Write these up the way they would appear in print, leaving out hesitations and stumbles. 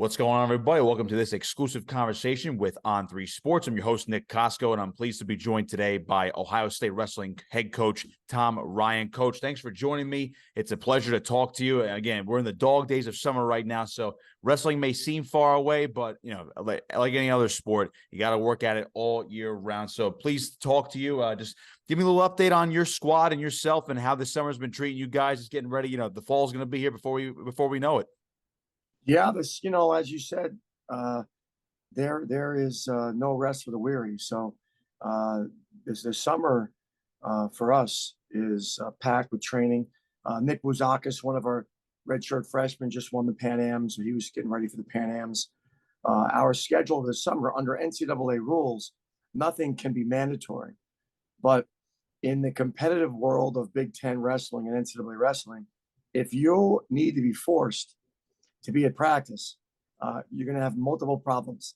What's going on, everybody? Welcome to this exclusive conversation with On3 Sports. I'm your host, Nick Kosko, and I'm pleased to be joined today by Ohio State Wrestling head coach Tom Ryan. Coach, thanks for joining me. It's a pleasure to talk to you. And again, we're in the dog days of summer right now, so wrestling may seem far away, but like any other sport, you got to work at it all year round. So pleased to talk to you. Just give me a little update on your squad and yourself and how this summer's been treating you guys. Just getting ready. The fall's going to be here before we know it. Yeah, as you said, there is no rest for the weary. So this summer for us is packed with training. Nick Kosko, one of our redshirt freshmen, just won the Pan Ams, so he was getting ready for the Pan Ams. Our schedule this summer, under NCAA rules, nothing can be mandatory. But in the competitive world of Big Ten wrestling and NCAA wrestling, if you need to be forced to be at practice, you're going to have multiple problems,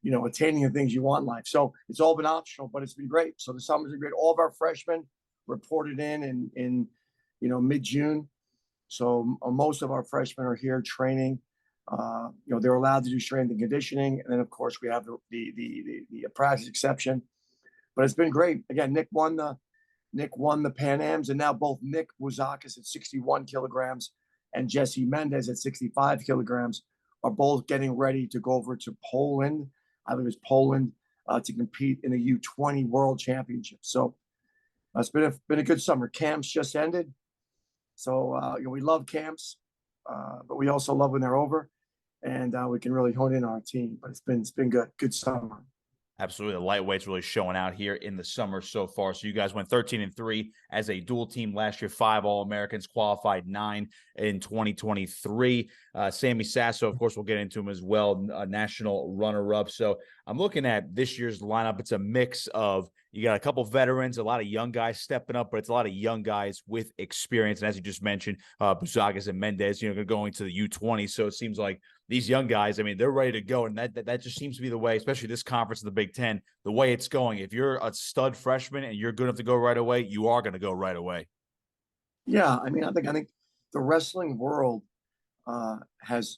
attaining the things you want in life. So it's all been optional, but it's been great. So the summer's been great. All of our freshmen reported in mid-June. So most of our freshmen are here training. They're allowed to do strength and conditioning. And then, of course, we have the practice exception. But it's been great. Again, Nick won the Pan Ams, and now both Nick Kosko at 61 kilograms and Jesse Mendez at 65 kilograms are both getting ready to go over to Poland. I believe it's Poland to compete in the U20 World Championship. So it's been a good summer. Camps just ended. So we love camps, but we also love when they're over, and we can really hone in on our team. But it's been good summer. Absolutely. The lightweight's really showing out here in the summer so far. So you guys went 13-3 as a dual team last year. 5 All-Americans, qualified 9 in 2023. Sammy Sasso, of course, we'll get into him as well, a national runner-up. So I'm looking at this year's lineup. It's a mix of, you got a couple veterans, a lot of young guys stepping up, but it's a lot of young guys with experience. And as you just mentioned, Kosko and Mendez, going to the U20. So it seems like these young guys, they're ready to go. And that just seems to be the way, especially this conference in the Big Ten, the way it's going. If you're a stud freshman and you're good enough to go right away, you are going to go right away. Yeah, I think the wrestling world has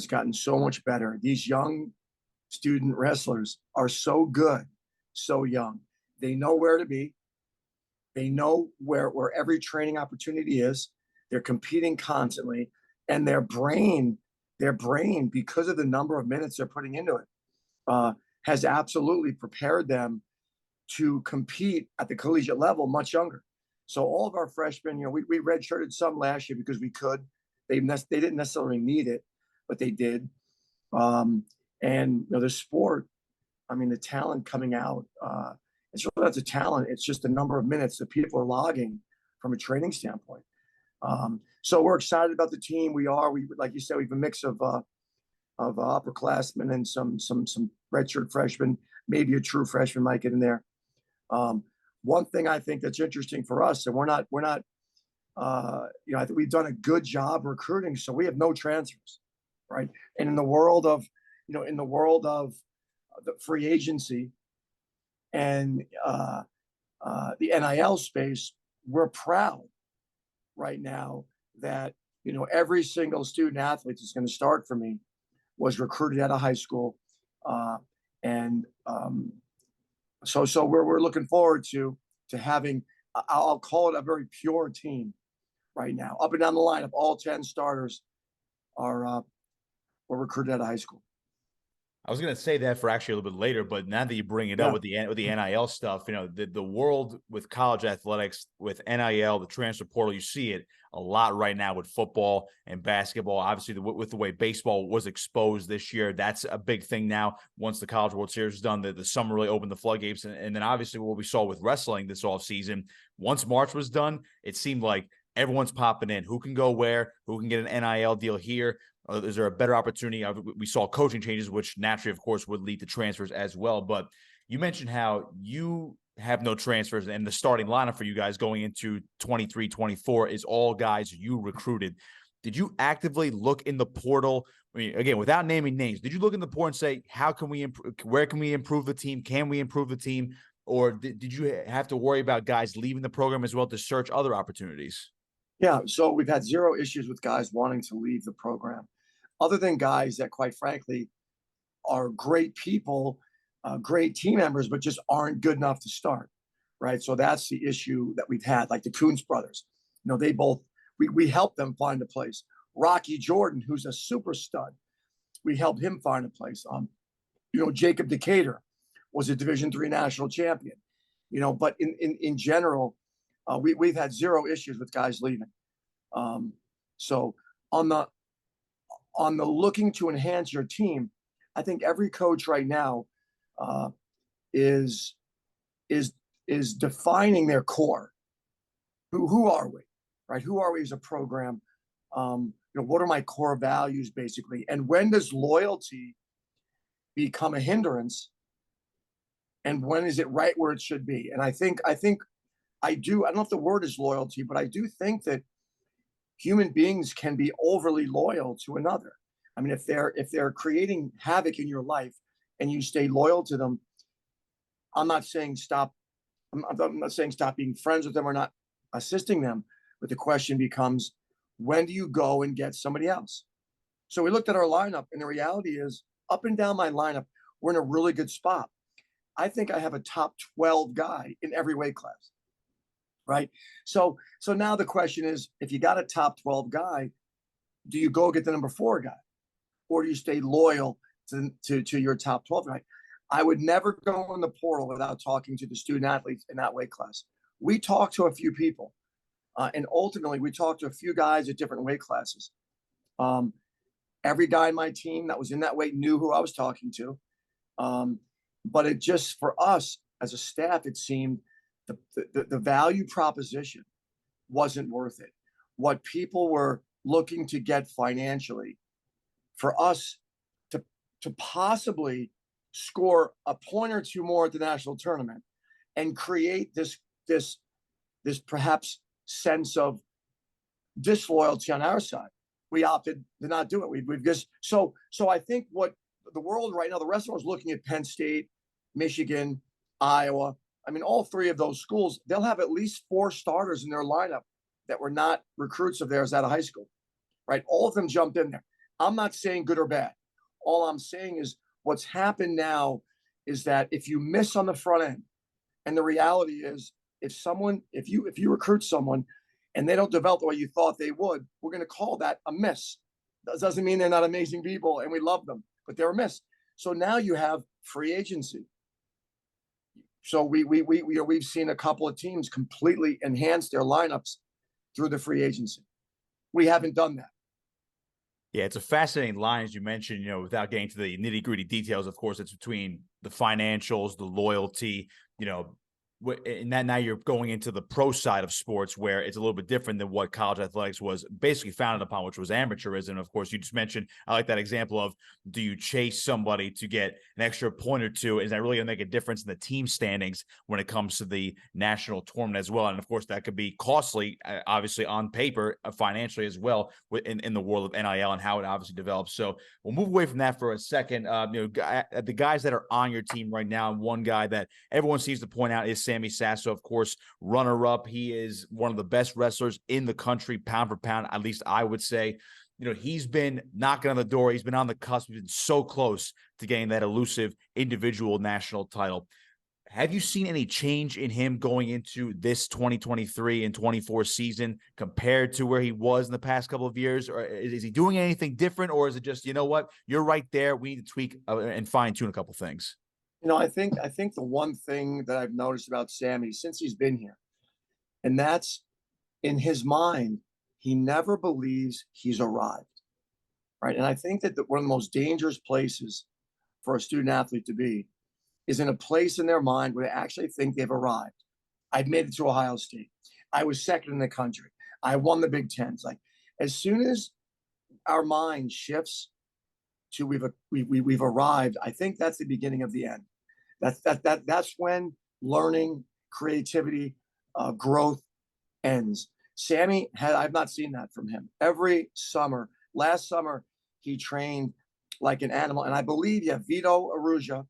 gotten so much better. These young student wrestlers are so good, so young. They know where to be. They know where every training opportunity is. They're competing constantly. And their brain, because of the number of minutes they're putting into it, has absolutely prepared them to compete at the collegiate level much younger. So all of our freshmen, we redshirted some last year because we could. They didn't necessarily need it, but they did. And the sport, the talent coming out, it's really not the talent. It's just the number of minutes that people are logging from a training standpoint. So we're excited about the team. We like you said, we have a mix of upperclassmen and some redshirt freshmen, maybe a true freshman might get in there. One thing I think that's interesting for us, and we're not, I think we've done a good job recruiting, so we have no transfers, right? And in the world of the free agency and the NIL space, we're proud right now that every single student athlete that's going to start for me was recruited out of high school, so we're looking forward to having, I'll call it, a very pure team right now. Up and down the lineup, all 10 starters were recruited out of high school. I was going to say that for actually a little bit later, but now that you bring it up with the NIL stuff, the world with college athletics, with NIL, the transfer portal, you see it a lot right now with football and basketball. Obviously, with the way baseball was exposed this year, that's a big thing now. Once the College World Series is done, the summer really opened the floodgates. And then obviously what we saw with wrestling this offseason, once March was done, it seemed like everyone's popping in. Who can go where? Who can get an NIL deal here? Is there a better opportunity? We saw coaching changes, which naturally, of course, would lead to transfers as well. But you mentioned how you have no transfers, and the starting lineup for you guys going into 23-24 is all guys you recruited. Did you actively look in the portal? Again, without naming names, did you look in the portal and say, how can we improve? Where can we improve the team? Can we improve the team? Or did you have to worry about guys leaving the program as well to search other opportunities? Yeah, so we've had zero issues with guys wanting to leave the program. other than guys that, quite frankly, are great people, great team members, but just aren't good enough to start, right? So that's the issue that we've had, like the Coons brothers. They both, we helped them find a place. Rocky Jordan, who's a super stud, we helped him find a place. Jacob Decatur was a Division III national champion. But in general, we've had zero issues with guys leaving. So on the looking to enhance your team, I think every coach right now is defining their core. Who are we, right? Who are we as a program? What are my core values, basically? And when does loyalty become a hindrance? And when is it right where it should be? And I don't know if the word is loyalty, but I do think that human beings can be overly loyal to another. I mean, if they're creating havoc in your life and you stay loyal to them, I'm not saying stop. I'm not saying stop being friends with them or not assisting them. But the question becomes, when do you go and get somebody else? So we looked at our lineup, and the reality is, up and down my lineup, we're in a really good spot. I think I have a top 12 guy in every weight class, right? So now the question is, if you got a top 12 guy, do you go get the number 4 guy? Or do you stay loyal to your top 12 guy? I would never go in the portal without talking to the student athletes in that weight class. We talked to a few people, and ultimately we talked to a few guys at different weight classes. Every guy in my team that was in that weight knew who I was talking to. But it just, for us as a staff, it seemed the value proposition wasn't worth it. What people were looking to get financially, for us to possibly score a point or two more at the national tournament and create this perhaps sense of disloyalty on our side, we opted to not do it. We've just so I think what the world right now, the rest of us looking at Penn State, Michigan, Iowa. I mean, all 3 of those schools, they'll have at least 4 starters in their lineup that were not recruits of theirs out of high school, right? All of them jumped in there. I'm not saying good or bad. All I'm saying is what's happened now is that if you miss on the front end, and the reality is if you recruit someone and they don't develop the way you thought they would, we're going to call that a miss. That doesn't mean they're not amazing people and we love them, but they're a miss. So now you have free agency. So we've seen a couple of teams completely enhance their lineups through the free agency. We haven't done that. Yeah, it's a fascinating line, as you mentioned, without getting to the nitty-gritty details. Of course, it's between the financials, the loyalty, and that now you're going into the pro side of sports, where it's a little bit different than what college athletics was basically founded upon, which was amateurism. Of course, you just mentioned, I like that example of, do you chase somebody to get an extra point or two? Is that really going to make a difference in the team standings when it comes to the national tournament as well? And of course, that could be costly, obviously on paper, financially as well, in the world of NIL and how it obviously develops. So we'll move away from that for a second. The guys that are on your team right now, one guy that everyone seems to point out is Sammy Sasso, of course, runner-up. He is one of the best wrestlers in the country, pound for pound, at least I would say. He's been knocking on the door. He's been on the cusp. He's been so close to getting that elusive individual national title. Have you seen any change in him going into this 2023 and 24 season compared to where he was in the past couple of years? Or is he doing anything different? Or is it just, what, you're right there, we need to tweak and fine-tune a couple things? I think the one thing that I've noticed about Sammy since he's been here, and that's, in his mind, he never believes he's arrived, right? And I think that one of the most dangerous places for a student athlete to be is in a place in their mind where they actually think they've arrived. I've made it to Ohio State. I was second in the country. I won the Big Tens. Like, as soon as our mind shifts to we've arrived, I think that's the beginning of the end. That's when learning, creativity, growth ends. Sammy I've not seen that from him. Every summer, last summer, he trained like an animal. And I believe you have Vito Arujau,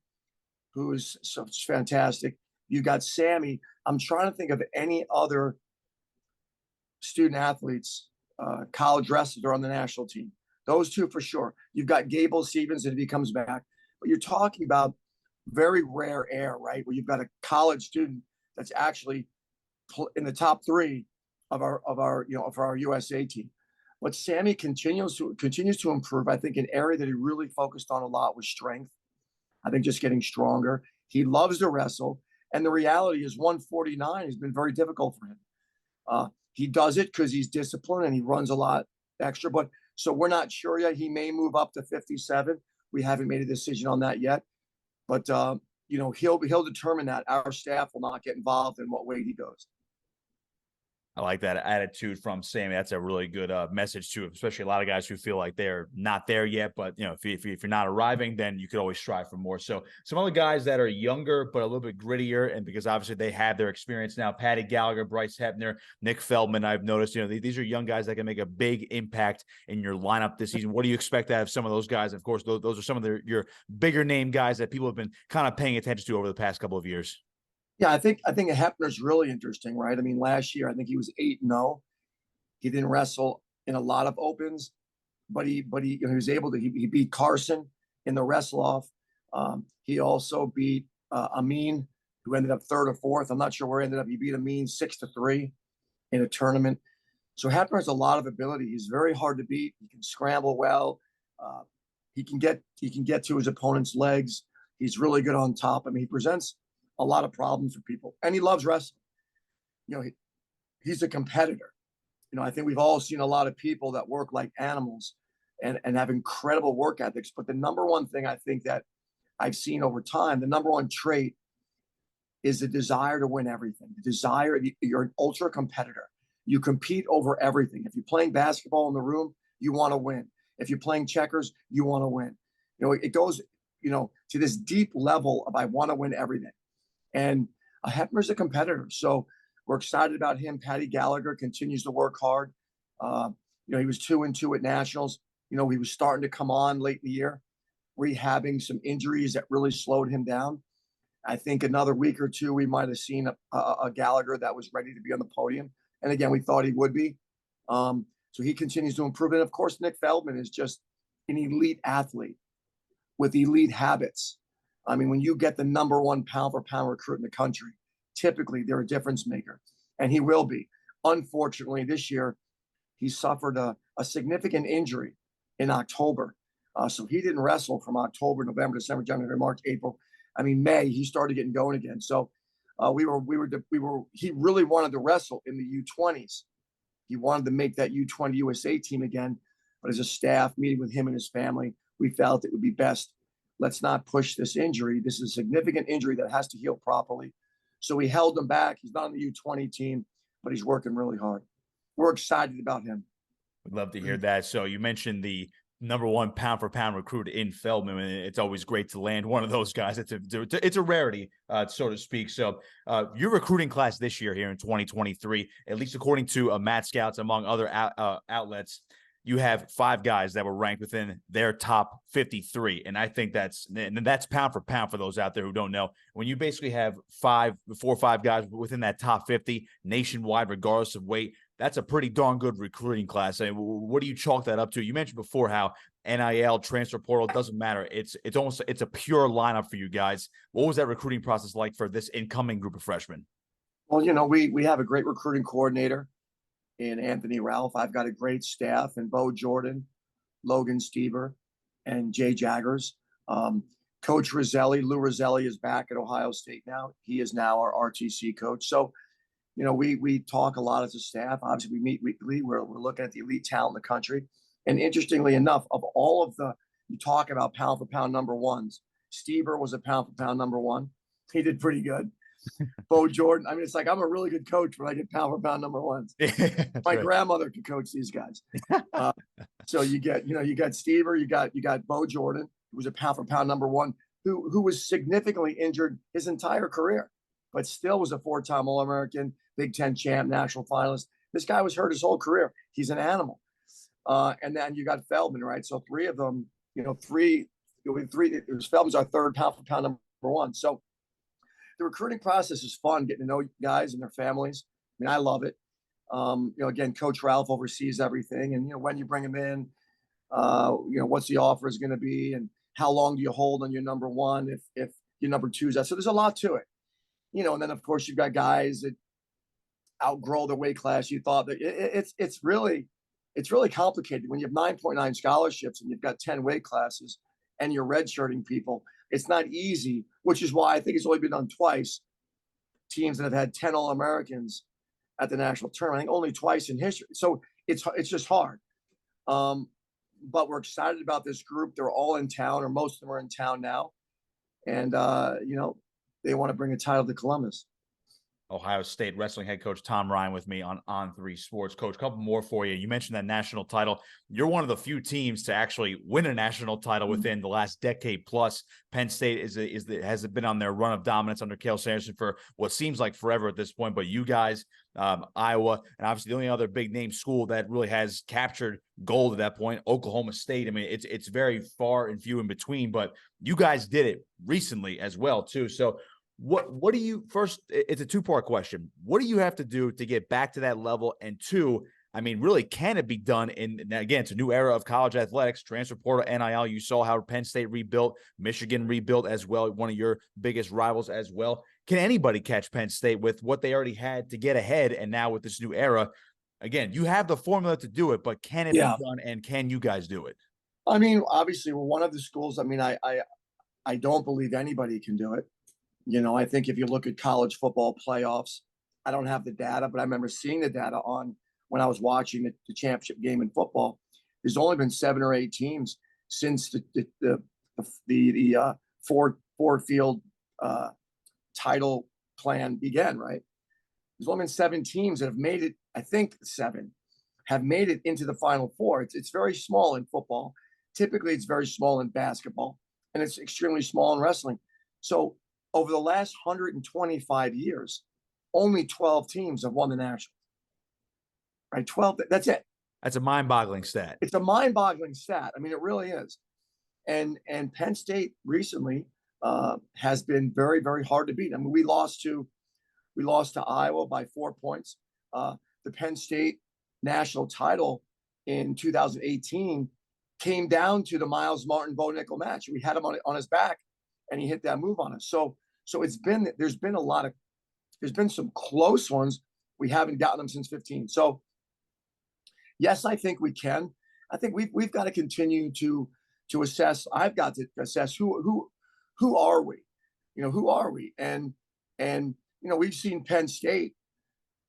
who is so fantastic. You got Sammy. I'm trying to think of any other student athletes, college wrestlers that are on the national team. Those two for sure. You've got Gable Stevens if he comes back, but you're talking about very rare air, right? Where you've got a college student that's actually in the top three of our USA team. But Sammy continues to improve. I think an area that he really focused on a lot was strength. I think just getting stronger. He loves to wrestle, and the reality is 149 has been very difficult for him. He does it because he's disciplined and he runs a lot extra. But so we're not sure yet. He may move up to 57. We haven't made a decision on that yet. But he'll determine that. Our staff will not get involved in what weight he goes. I like that attitude from Sammy. That's a really good message too, especially a lot of guys who feel like they're not there yet. But if you're not arriving, then you could always strive for more. So some other guys that are younger but a little bit grittier, and because obviously they have their experience now: Patty Gallagher, Bryce Hebner, Nick Feldman. I've noticed, these are young guys that can make a big impact in your lineup this season. What do you expect out of some of those guys? Of course, those are some of your bigger name guys that people have been kind of paying attention to over the past couple of years. Yeah, I think Hepner's really interesting, right? I mean, last year I think he was 8-0. He didn't wrestle in a lot of opens, but he was able to. He beat Carson in the wrestle off. He also beat Amin, who ended up third or fourth. I'm not sure where he ended up. He beat Amin 6-3 in a tournament. So Hepner has a lot of ability. He's very hard to beat. He can scramble well. He can get to his opponent's legs. He's really good on top. I mean, he presents a lot of problems for people, and he loves wrestling. He's a competitor. I think we've all seen a lot of people that work like animals and have incredible work ethics. But the number one thing I think that I've seen over time, the number one trait is the desire to win everything. The desire, you're an ultra competitor. You compete over everything. If you're playing basketball in the room, you want to win. If you're playing checkers, you want to win. It goes, to this deep level of I want to win everything. And Hepner's a competitor. So we're excited about him. Patty Gallagher continues to work hard. He was 2-2 at Nationals. He was starting to come on late in the year, rehabbing some injuries that really slowed him down. I think another week or two, we might have seen a Gallagher that was ready to be on the podium. And again, we thought he would be. So he continues to improve. And of course, Nick Feldman is just an elite athlete with elite habits. I mean, when you get the number one pound-for-pound recruit in the country, typically they're a difference maker, and he will be. Unfortunately, this year, he suffered a significant injury in October. So he didn't wrestle from October, November, December, January, March, April. I mean, May, he started getting going again. So he really wanted to wrestle in the U20s. He wanted to make that U20 USA team again. But as a staff, meeting with him and his family, we felt it would be best. Let's not push this injury. This is a significant injury that has to heal properly. So we held him back. He's not on the U20 team, but he's working really hard. We're excited about him. We'd love to hear that. So you mentioned the number one pound-for-pound recruit in Feldman, and it's always great to land one of those guys. It's a rarity, so to speak. So your recruiting class this year here in 2023, at least according to Matt Scouts, among other outlets, you have 5 guys that were ranked within their top 53. And I think that's pound for pound for those out there who don't know. When you basically have 4 or 5 guys within that top 50 nationwide, regardless of weight, that's a pretty darn good recruiting class. I mean, what do you chalk that up to? You mentioned before how NIL, transfer portal, doesn't matter. It's a pure lineup for you guys. What was that recruiting process like for this incoming group of freshmen? Well, we have a great recruiting coordinator in Anthony Ralph. I've got a great staff in Bo Jordan, Logan Stever, and Jay Jaggers. Coach Lou Roselli is back at Ohio State now. He is now our RTC coach. So, we talk a lot as a staff. Obviously, we meet weekly. We're looking at the elite talent in the country. And interestingly enough, of all of you talk about pound for pound number ones, Stever was a pound for pound number one. He did pretty good. Bo Jordan. I mean, it's like I'm a really good coach when I get pound for pound number ones. My grandmother could coach these guys. So you got Stever, you got Bo Jordan, who was a pound for pound number one, who was significantly injured his entire career, but still was a 4-time All-American, Big Ten champ, national finalist. This guy was hurt his whole career. He's an animal. And then you got Feldman, right? So 3 of them, Feldman's our 3rd pound for pound number one. So the recruiting process is fun, getting to know guys and their families. I mean, I love it. Again, Coach Ralph oversees everything. And, when you bring them in, what's the offer is going to be, and how long do you hold on your number one if your number two is that. So there's a lot to it, and then of course you've got guys that outgrow the weight class. You thought that it's really complicated when you have 9.9 scholarships and you've got 10 weight classes and you're redshirting people. It's not easy, which is why I think it's only been done twice. Teams that have had 10 All-Americans at the national tournament, I think only twice in history. So it's just hard. But we're excited about this group. They're all in town, or most of them are in town now. And, they want to bring a title to Columbus. Ohio State wrestling head coach Tom Ryan with me on On3 Sports. Coach, a couple more for you. You mentioned that national title. You're one of the few teams to actually win a national title within the last decade plus. Penn State has been on their run of dominance under Cale Sanderson for what seems like forever at this point. But you guys, Iowa, and obviously the only other big name school that really has captured gold at that point, Oklahoma State. I mean, it's very far and few in between, but you guys did it recently as well too. So what do you first? It's a two-part question. What do you have to do to get back to that level? And two, I mean, really, can it be done? Again, it's a new era of college athletics, transfer portal, NIL. You saw how Penn State rebuilt, Michigan rebuilt as well, one of your biggest rivals as well. Can anybody catch Penn State with what they already had to get ahead? And now with this new era, again, you have the formula to do it, but can it be done? And can you guys do it? I mean, obviously, we're one of the schools. I mean, I don't believe anybody can do it. I think if you look at college football playoffs, I don't have the data, but I remember seeing the data on when I was watching the championship game in football. There's only been 7 or 8 teams since the four field title plan began. Right? There's only been 7 teams that have made it. I think 7 have made it into the Final Four. It's very small in football. Typically, it's very small in basketball, and it's extremely small in wrestling. So over the last 125 years, only 12 teams have won the national. Right? 12, that's it. That's a mind-boggling stat. It's a mind-boggling stat. I mean, it really is. And Penn State recently has been very, very hard to beat. I mean, we lost to Iowa by 4 points. The Penn State national title in 2018 came down to the Miles Martin Bo Nickel match. We had him on his back, and he hit that move on us. So there's been some close ones. We haven't gotten them since 15. So yes, I think we can. I think we've got to continue to assess. I've got to assess who are we? Who are we? And we've seen Penn State.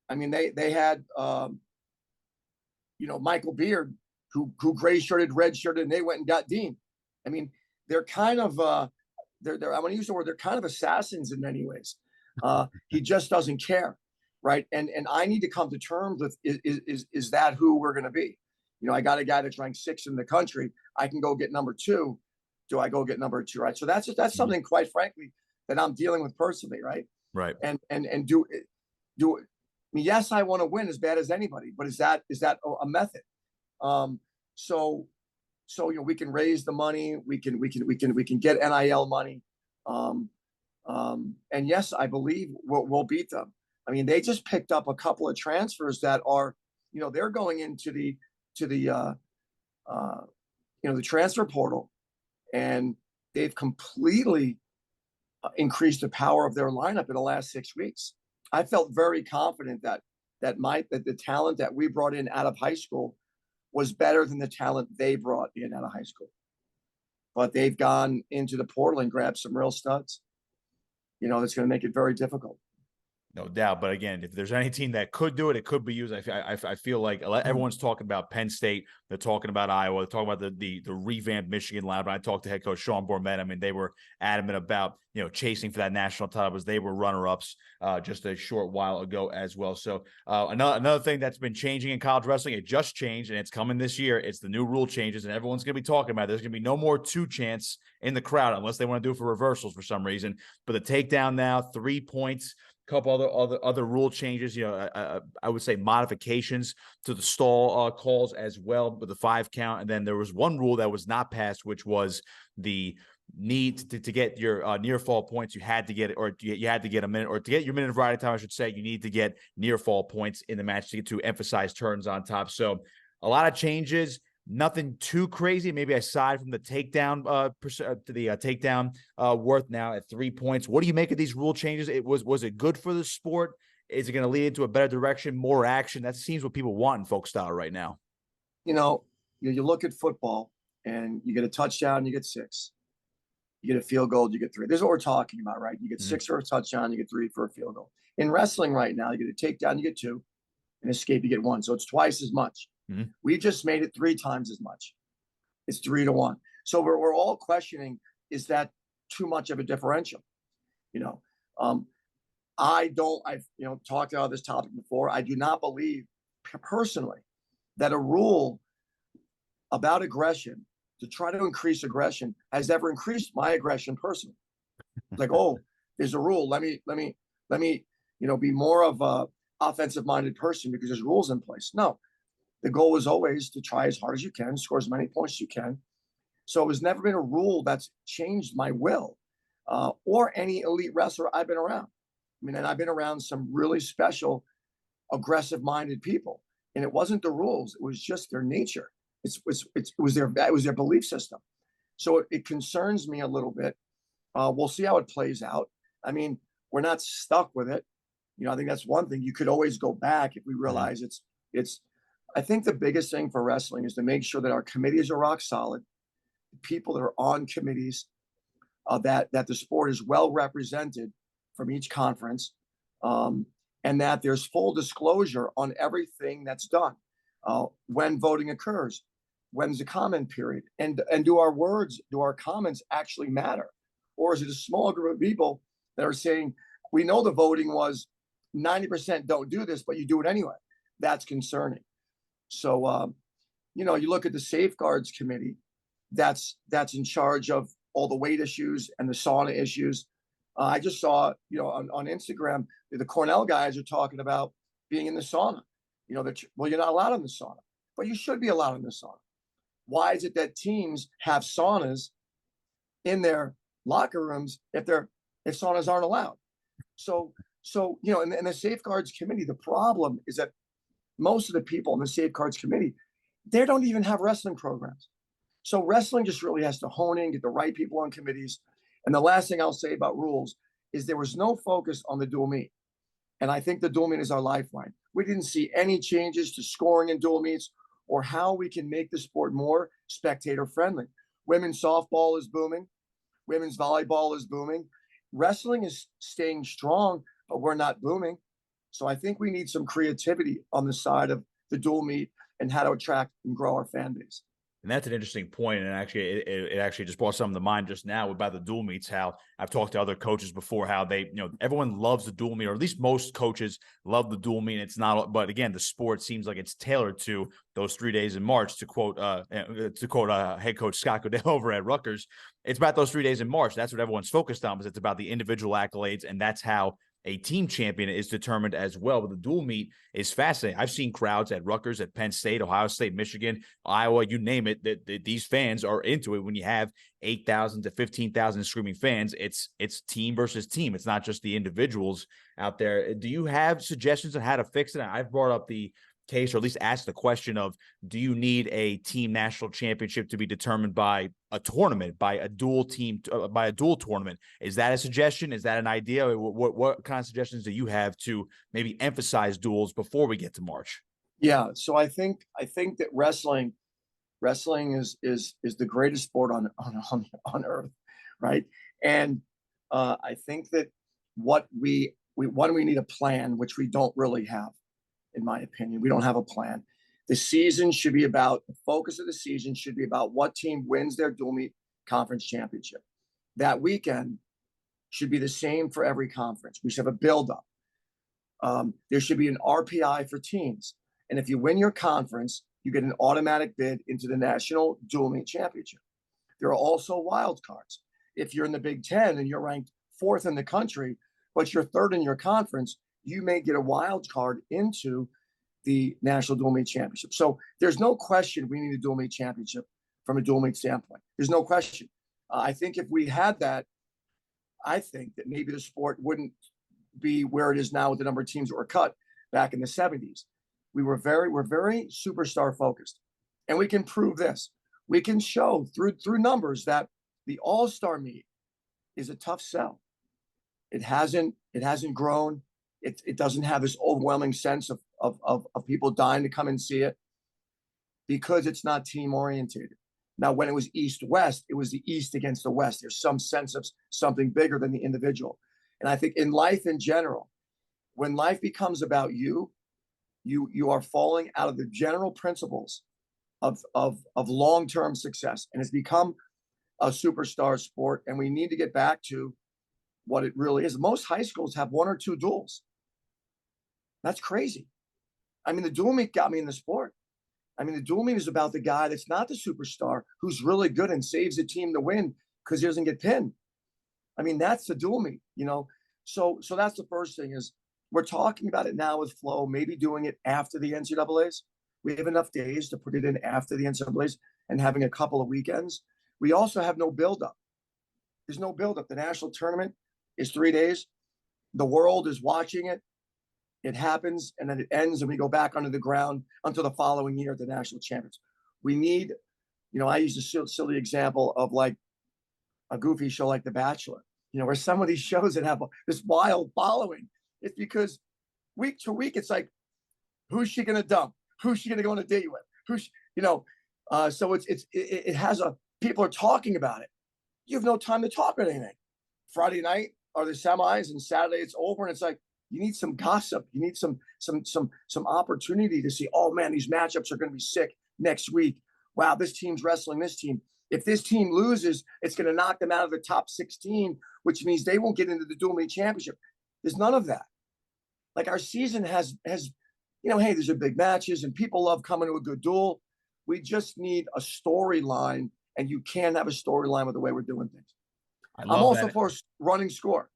I mean, they had Michael Beard, who gray shirted, red shirted, and they went and got Dean. I mean, they're kind of I'm going to use the word, they're kind of assassins in many ways. He just doesn't care, right? And I need to come to terms with is that who we're going to be? I got a guy that's ranked 6th in the country. I can go get number 2. Do I go get number 2, right? So that's something, quite frankly, that I'm dealing with personally, right? Right. And do it. I mean, yes, I want to win as bad as anybody, but is that a method? So we can raise the money, we can get NIL money, and yes, I believe we'll beat them. I mean, they just picked up a couple of transfers that are, they're going into the transfer portal, and they've completely increased the power of their lineup in the last 6 weeks. I felt very confident that the talent that we brought in out of high school was better than the talent they brought in out of high school. But they've gone into the portal and grabbed some real studs. That's going to make it very difficult. No doubt. But again, if there's any team that could do it, it could be used. I feel like everyone's talking about Penn State. They're talking about Iowa. They're talking about the revamped Michigan lineup. I talked to head coach Sean Bourmet. I mean, they were adamant about, chasing for that national title as they were runner-ups just a short while ago as well. So another thing that's been changing in college wrestling, it just changed, and it's coming this year. It's the new rule changes, and everyone's going to be talking about it. There's going to be no more 2 chants in the crowd unless they want to do it for reversals for some reason. But the takedown now, 3 points. Couple other rule changes, I would say modifications to the stall calls as well with the 5 count. And then there was one rule that was not passed, which was the need to get your near fall points. You had to get it, or you had to get a minute, or to get your minute of riding time, I should say, you need to get near fall points in the match to emphasize turns on top. So a lot of changes. Nothing too crazy, maybe aside from the takedown takedown worth now at 3 points. What do you make of these rule changes? Was it good for the sport? Is it going to lead into a better direction, more action? That seems what people want in folk style right now. You look at football and you get a touchdown, you get 6. You get a field goal, you get 3. This is what we're talking about, right? You get 6 for a touchdown, you get 3 for a field goal. In wrestling right now, you get a takedown, you get 2, and escape, you get 1. So it's twice as much. We just made it 3 times as much. It's 3-1. So we're all questioning, is that too much of a differential? I've talked about this topic before. I do not believe personally that a rule about aggression to try to increase aggression has ever increased my aggression personally. Like, oh, there's a rule. Let me, be more of a offensive minded person because there's rules in place. No, the goal is always to try as hard as you can, score as many points as you can. So it has never been a rule that's changed my will or any elite wrestler I've been around. And I've been around some really special, aggressive minded people, and it wasn't the rules. It was just their nature. It was their belief system. So it concerns me a little bit. We'll see how it plays out. We're not stuck with it. I think that's one thing. You could always go back if we realize it's. I think the biggest thing for wrestling is to make sure that our committees are rock solid. The people that are on committees, that the sport is well represented from each conference, and that there's full disclosure on everything that's done. When voting occurs, when's the comment period, and do our comments actually matter, or is it a small group of people that are saying, we know the voting was 90% don't do this, but you do it anyway? That's concerning. So you look at the safeguards committee that's in charge of all the weight issues and the sauna issues. I just saw on Instagram the Cornell guys are talking about being in the sauna. You're not allowed in the sauna, but you should be allowed in the sauna. Why is it that teams have saunas in their locker rooms if saunas aren't allowed? So in the safeguards committee, the problem is that most of the people in the safeguards committee, they don't even have wrestling programs. So wrestling just really has to hone in, get the right people on committees. And the last thing I'll say about rules is there was no focus on the dual meet. And I think the dual meet is our lifeline. We didn't see any changes to scoring in dual meets or how we can make the sport more spectator friendly. Women's softball is booming. Women's volleyball is booming. Wrestling is staying strong, but we're not booming. So I think we need some creativity on the side of the dual meet and how to attract and grow our fan base. And that's an interesting point. And actually, it actually just brought something to mind just now about the dual meets, how I've talked to other coaches before, how they, everyone loves the dual meet, or at least most coaches love the dual meet. It's not, but again, the sport seems like it's tailored to those 3 days in March, to quote head coach Scott Goodell over at Rutgers. It's about those 3 days in March. That's what everyone's focused on, because it's about the individual accolades. And that's how a team champion is determined as well. But the dual meet is fascinating. I've seen crowds at Rutgers, at Penn State, Ohio State, Michigan, Iowa, you name it, that these fans are into it. When you have 8,000 to 15,000 screaming fans, it's team versus team. It's not just the individuals out there. Do you have suggestions on how to fix it? I've brought up the case, or at least asked the question of, do you need a team national championship to be determined by a tournament, by a dual tournament? Is that a suggestion? Is that an idea? What kind of suggestions do you have to maybe emphasize duels before we get to March? Yeah, so I think that wrestling is the greatest sport on earth, right? And I think that what we need a plan, which we don't really have. In my opinion, we don't have a plan. The focus of the season should be about what team wins their dual meet conference championship. That weekend should be the same for every conference. We should have a buildup. There should be an RPI for teams. And if you win your conference, you get an automatic bid into the national dual meet championship. There are also wild cards. If you're in the Big Ten and you're ranked 4th in the country, but you're 3rd in your conference, you may get a wild card into the National Dual Meet Championship. So there's no question we need a dual meet championship from a dual meet standpoint. There's no question. I think if we had that, I think that maybe the sport wouldn't be where it is now with the number of teams that were cut back in the 70s. We're very superstar focused. And we can prove this. We can show through numbers that the All-Star meet is a tough sell. It hasn't grown. It doesn't have this overwhelming sense of people dying to come and see it because it's not team oriented. Now, when it was East-West, it was the East against the West. There's some sense of something bigger than the individual. And I think in life in general, when life becomes about you are falling out of the general principles of long-term success. And it's become a superstar sport. And we need to get back to what it really is. Most high schools have 1 or 2 duels. That's crazy. I mean, the dual meet got me in the sport. I mean, the dual meet is about the guy that's not the superstar, who's really good and saves the team to win because he doesn't get pinned. I mean, that's the dual meet, you know? So that's the first thing is we're talking about it now with Flo, maybe doing it after the NCAAs. We have enough days to put it in after the NCAAs and having a couple of weekends. We also have no buildup. There's no buildup. The national tournament is 3 days. The world is watching it. It happens, and then it ends, and we go back under the ground until the following year at the national champions. We need, you know, I use a silly example of like a goofy show like The Bachelor, you know, where some of these shows that have this wild following, it's because week to week, it's like, who's she going to dump? Who's she going to go on a date with? Who's, you know, so it has people are talking about it. You have no time to talk about anything. Friday night are the semis, and Saturday it's over, and it's like, you need some gossip. You need some opportunity to see, oh man, these matchups are going to be sick next week. Wow, this team's wrestling this team. If this team loses, it's going to knock them out of the top 16, which means they won't get into the dual meet championship. There's none of that. Like our season has, you know, hey, there's a big matches and people love coming to a good duel. We just need a storyline, and you can't have a storyline with the way we're doing things. I'm also for running score.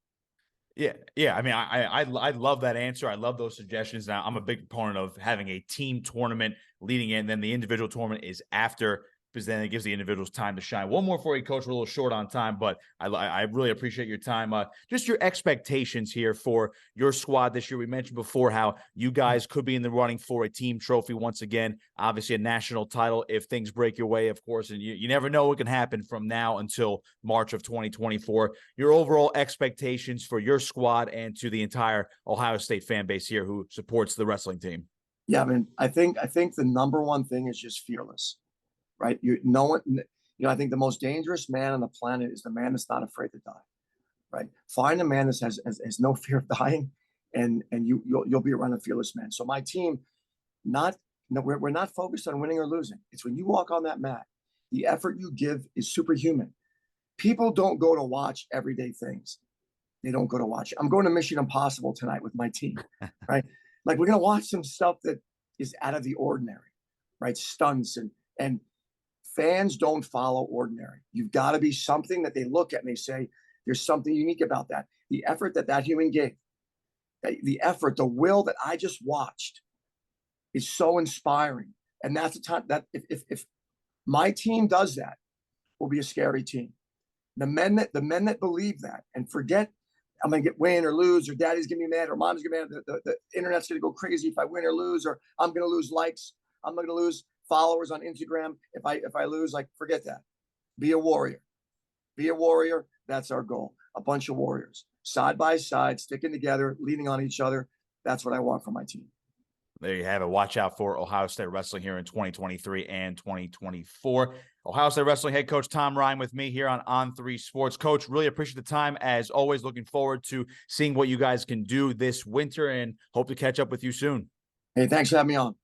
Yeah. I mean, I love that answer. I love those suggestions. Now, I'm a big proponent of having a team tournament leading in, and then the individual tournament is after, because then it gives the individuals time to shine. One more for you, Coach. We're a little short on time, but I really appreciate your time. Just your expectations here for your squad this year. We mentioned before how you guys could be in the running for a team trophy once again. Obviously, a national title if things break your way, of course, and you never know what can happen from now until March of 2024. Your overall expectations for your squad and to the entire Ohio State fan base here who supports the wrestling team. Yeah, I mean, I think the number one thing is just fearless. Right. I think the most dangerous man on the planet is the man that's not afraid to die. Right. Find a man that has no fear of dying, and you'll be around a fearless man. So my team, we're not focused on winning or losing. It's when you walk on that mat, the effort you give is superhuman. People don't go to watch everyday things. They don't go to watch. I'm going to Mission Impossible tonight with my team. Right. Like we're going to watch some stuff that is out of the ordinary. Right. Stunts and fans don't follow ordinary. You've got to be something that they look at and they say, there's something unique about that. The effort that human gave, the effort, the will that I just watched is so inspiring. And that's the time that if my team does that, will be a scary team. The men that believe that and forget, I'm going to get win or lose, or daddy's going to be mad, or mom's going to be mad. The internet's going to go crazy if I win or lose, or I'm going to lose likes. I'm going to lose followers on Instagram if I lose. Like, forget that. Be a warrior. Be a warrior. That's our goal. A bunch of warriors, side by side, sticking together, leaning on each other. That's what I want from my team. There you have it. Watch out for Ohio State wrestling here in 2023 and 2024. Ohio State wrestling head coach Tom Ryan with me here on On3 Sports. Coach, really appreciate the time. As always, looking forward to seeing what you guys can do this winter and hope to catch up with you soon. Hey, thanks for having me on.